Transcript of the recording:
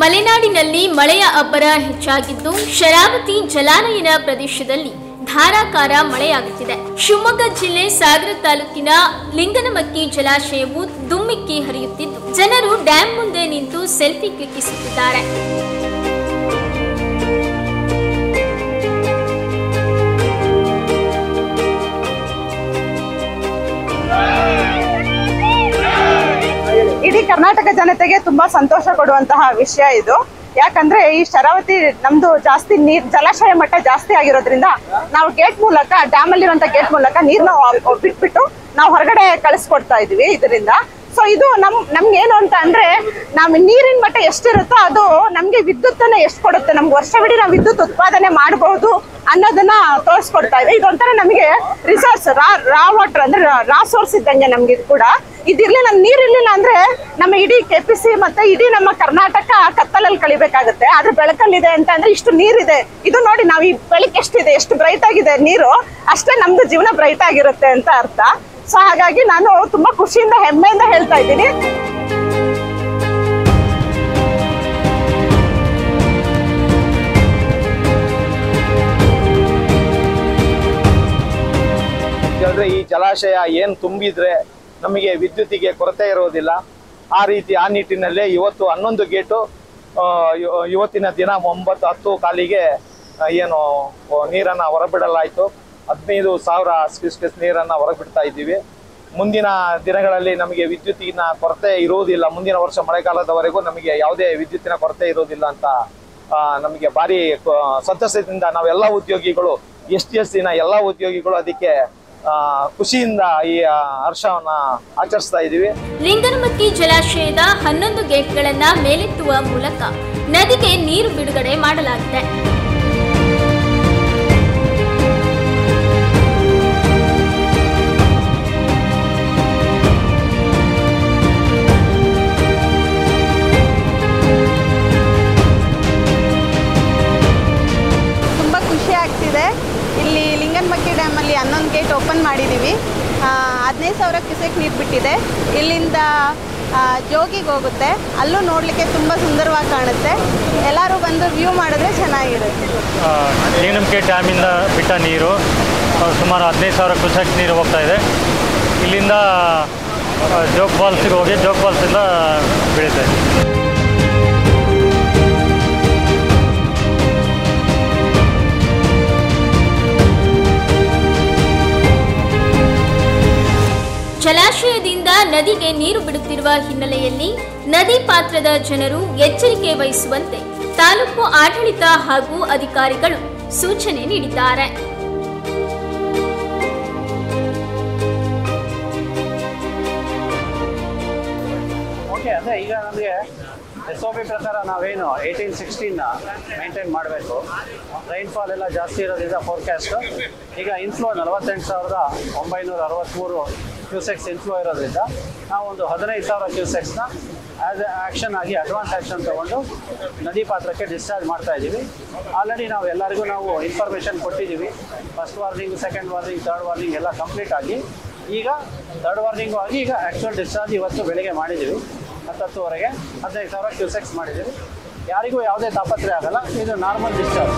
ಮಲೆನಾಡಿನಲ್ಲಿ ಮಳೆಯ ಅಬ್ಬರ ಹೆಚ್ಚಾಗಿದ್ದು ಶರಾವತಿ ಜಲಾನಯನ ಪ್ರದೇಶದಲ್ಲಿ ಧಾರಾಕಾರ ಮಳೆಯಾಗುತ್ತಿದೆ. ಶಿವಮೊಗ್ಗ ಜಿಲ್ಲೆ ಸಾಗರ ತಾಲೂಕಿನ ಲಿಂಗನಮಕ್ಕಿ ಜಲಾಶಯವು ದುಮ್ಮಿಕ್ಕಿ ಹರಿಯುತ್ತಿದ್ದು ಜನರು ಡ್ಯಾಂ ಮುಂದೆ ನಿಂತು ಸೆಲ್ಫಿ ಕ್ಲಿಕ್ಕಿಸುತ್ತಿದ್ದಾರೆ. ಇಡೀ ಕರ್ನಾಟಕ ಜನತೆಗೆ ತುಂಬಾ ಸಂತೋಷ ಕೊಡುವಂತಹ ವಿಷಯ ಇದು. ಯಾಕಂದ್ರೆ ಈ ಶರಾವತಿ ನಮ್ದು ಜಾಸ್ತಿ ಜಲಾಶಯ ಮಟ್ಟ ಜಾಸ್ತಿ ಆಗಿರೋದ್ರಿಂದ ನಾವು ಗೇಟ್ ಮೂಲಕ ಡ್ಯಾಮ್ ಅಲ್ಲಿರುವಂತ ಗೇಟ್ ಮೂಲಕ ನೀರ್ನ ಬಿಟ್ಬಿಟ್ಟು ನಾವು ಹೊರಗಡೆ ಕಳಿಸ್ಕೊಡ್ತಾ ಇದೀವಿ ಇದರಿಂದ. ಸೊ ಇದು ನಮ್ಗೆ ಏನು ಅಂತ ಅಂದ್ರೆ ನಮ್ ನೀರಿನ ಮಟ್ಟ ಎಷ್ಟಿರುತ್ತೋ ಅದು ನಮ್ಗೆ ವಿದ್ಯುತ್ತನ್ನ ಎಷ್ಟು ಕೊಡುತ್ತೆ, ನಮ್ಗೆ ವರ್ಷವಿಡೀ ನಾವು ವಿದ್ಯುತ್ ಉತ್ಪಾದನೆ ಮಾಡಬಹುದು ಅನ್ನೋದನ್ನ ತೋರಿಸ್ಕೊಡ್ತಾ ಇದೆ. ಇದೊಂಥರ ನಮಗೆ ರಿಸೋರ್ಸ್, ರಾ ವಾಟರ್ ಅಂದ್ರೆ ರಾ ಸೋರ್ಸ್ ಇದ್ದಂಗೆ ನಮ್ಗೆ ಇದು ಕೂಡ. ಇದಿರ್ಲಿಲ್ಲ, ನೀರಿರ್ಲಿಲ್ಲ ಅಂದ್ರೆ ನಮ್ಮ ಇಡೀ ಕೆಪಿಸಿ ಮತ್ತೆ ಇಡೀ ನಮ್ಮ ಕರ್ನಾಟಕ ಕತ್ತಲಲ್ಲಿ ಕಳಿಬೇಕಾಗುತ್ತೆ. ಆದ್ರೆ ಬೆಳಕಲ್ಲಿದೆ ಅಂತ ಅಂದ್ರೆ ಇಷ್ಟು ನೀರಿದೆ. ಇದು ನೋಡಿ, ನಾವು ಈ ಬೆಳಕು ಎಷ್ಟಿದೆ, ಎಷ್ಟು ಬ್ರೈಟ್ ಆಗಿದೆ ನೀರು, ಅಷ್ಟೇ ನಮ್ದು ಜೀವನ ಬ್ರೈಟ್ ಆಗಿರುತ್ತೆ ಅಂತ ಅರ್ಥ. ಸೊ ಹಾಗಾಗಿ ನಾನು ತುಂಬಾ ಖುಷಿಯಿಂದ ಹೆಮ್ಮೆಯಿಂದ ಹೇಳ್ತಾ ಇದ್ದೀನಿ. ಈ ಜಲಾಶಯ ಏನ್ ತುಂಬಿದ್ರೆ ನಮಗೆ ವಿದ್ಯುತ್ತಿಗೆ ಕೊರತೆ ಇರೋದಿಲ್ಲ. ಆ ನಿಟ್ಟಿನಲ್ಲೇ ಇವತ್ತು 11 ಗೇಟು ಇವತ್ತಿನ ದಿನ 9-10 ಕಾಲಿಗೆ ಏನು ನೀರನ್ನ ಹೊರಬಿಡಲಾಯಿತು. 15,000 ಕ್ಯೂಸೆಕ್ ನೀರನ್ನ ಹೊರಬಿಡ್ತಾ ಇದ್ದೀವಿ. ಮುಂದಿನ ದಿನಗಳಲ್ಲಿ ನಮಗೆ ವಿದ್ಯುತ್ತಿನ ಕೊರತೆ ಇರುವುದಿಲ್ಲ. ಮುಂದಿನ ವರ್ಷ ಮಳೆಗಾಲದವರೆಗೂ ನಮಗೆ ಯಾವುದೇ ವಿದ್ಯುತ್ತಿನ ಕೊರತೆ ಇರೋದಿಲ್ಲ ಅಂತ ನಮಗೆ ಭಾರಿ ಸಂತಸದಿಂದ ನಾವೆಲ್ಲ ಉದ್ಯೋಗಿಗಳು, STSನ ಎಲ್ಲ ಉದ್ಯೋಗಿಗಳು ಅದಕ್ಕೆ ಖುಷಿಯಿಂದ ಈ ಹರ್ಷವನ್ನ ಆಚರಿಸ್ತಾ ಇದ್ದೀವಿ. ಲಿಂಗನಮಕ್ಕಿ ಜಲಾಶಯದ 11 ಗೇಟ್ಗಳನ್ನ ಮೇಲೆತ್ತುವ ಮೂಲಕ ನದಿಗೆ ನೀರು ಬಿಡುಗಡೆ ಮಾಡಲಾಗಿದೆ. ತುಂಬಾ ಖುಷಿ ಆಗ್ತಿದೆ. ಇಲ್ಲಿ ಲಿಂಗನಮಕ್ಕಿ ಡ್ಯಾಮಲ್ಲಿ 11 ಗೇಟ್ ಓಪನ್ ಮಾಡಿದ್ದೀವಿ. 15,000 ಕ್ಯೂಸೆಕ್ ನೀರು ಬಿಟ್ಟಿದೆ. ಇಲ್ಲಿಂದ ಜೋಗಿಗೆ ಹೋಗುತ್ತೆ, ಅಲ್ಲೂ ನೋಡಲಿಕ್ಕೆ ತುಂಬ ಸುಂದರವಾಗಿ ಕಾಣುತ್ತೆ. ಎಲ್ಲರೂ ಬಂದು ವ್ಯೂ ಮಾಡಿದ್ರೆ ಚೆನ್ನಾಗಿರುತ್ತೆ. ಲಿಂಗನಮಕ್ಕಿ ಡ್ಯಾಮಿಂದ ಬಿಟ್ಟ ನೀರು ಸುಮಾರು 15,000 ಕ್ಯೂಸೆಕ್ ನೀರು ಹೋಗ್ತಾ ಇದೆ. ಇಲ್ಲಿಂದ ಜೋಗ ಫಾಲ್ಸಿಗೆ ಹೋಗಿ ಜೋಗ ಫಾಲ್ಸಿಂದ ಬೀಳುತ್ತೆ. ಜಲಾಶಯದಿಂದ ನದಿಗೆ ನೀರು ಬಿಡುತ್ತಿರುವ ಹಿನ್ನೆಲೆಯಲ್ಲಿ ನದಿ ಪಾತ್ರದ ಜನರು ಎಚ್ಚರಿಕೆ ವಹಿಸುವಂತೆ ತಾಲೂಕು ಆಡಳಿತ ಹಾಗೂ ಅಧಿಕಾರಿಗಳು ಸೂಚನೆ ನೀಡಿದ್ದಾರೆ. ಅದೇ ಈಗ ನಮಗೆ SOP ಪ್ರಕಾರ ನಾವೇನು 18-16 ಮೇಂಟೈನ್ ಮಾಡಬೇಕು. ರೈನ್ಫಾಲ್ ಎಲ್ಲ ಜಾಸ್ತಿ ಇರೋದ್ರಿಂದ ಫೋರ್ಕಾಸ್ಟು ಈಗ ಇನ್ಫ್ಲೋ 48,963 ಕ್ಯೂಸೆಕ್ಸ್ ಇನ್ಫ್ಲೋ ಇರೋದ್ರಿಂದ ನಾವು ಒಂದು 15,000 ಕ್ಯೂಸೆಕ್ಸ್ನ ಆ್ಯಕ್ಷನ್ ಆಗಿ ಅಡ್ವಾನ್ಸ್ ಆ್ಯಕ್ಷನ್ ತೊಗೊಂಡು ನದಿ ಪಾತ್ರಕ್ಕೆ ಡಿಸ್ಚಾರ್ಜ್ ಮಾಡ್ತಾ ಇದ್ದೀವಿ. ಆಲ್ರೆಡಿ ನಾವು ಎಲ್ಲರಿಗೂ ಇನ್ಫಾರ್ಮೇಷನ್ ಕೊಟ್ಟಿದ್ದೀವಿ. First warning, second warning, third warning ಎಲ್ಲ ಕಂಪ್ಲೀಟ್ ಆಗಿ ಈಗ ಥರ್ಡ್ ವಾರ್ನಿಂಗು ಆಗಿ ಈಗ ಆ್ಯಕ್ಚುಯಲ್ ಡಿಸ್ಚಾರ್ಜ್ ಇವತ್ತು ಬೆಳಿಗ್ಗೆ ಮಾಡಿದ್ದೀವಿ. 10:10ವರೆಗೆ 15,000 ಕ್ಯೂಸೆಕ್ಸ್ ಮಾಡಿದ್ದೀವಿ. ಯಾರಿಗೂ ಯಾವುದೇ ತಾಪತ್ರೆ ಆಗಲ್ಲ. ಇದು ನಾರ್ಮಲ್ ಡಿಸ್ಚಾರ್ಜ್.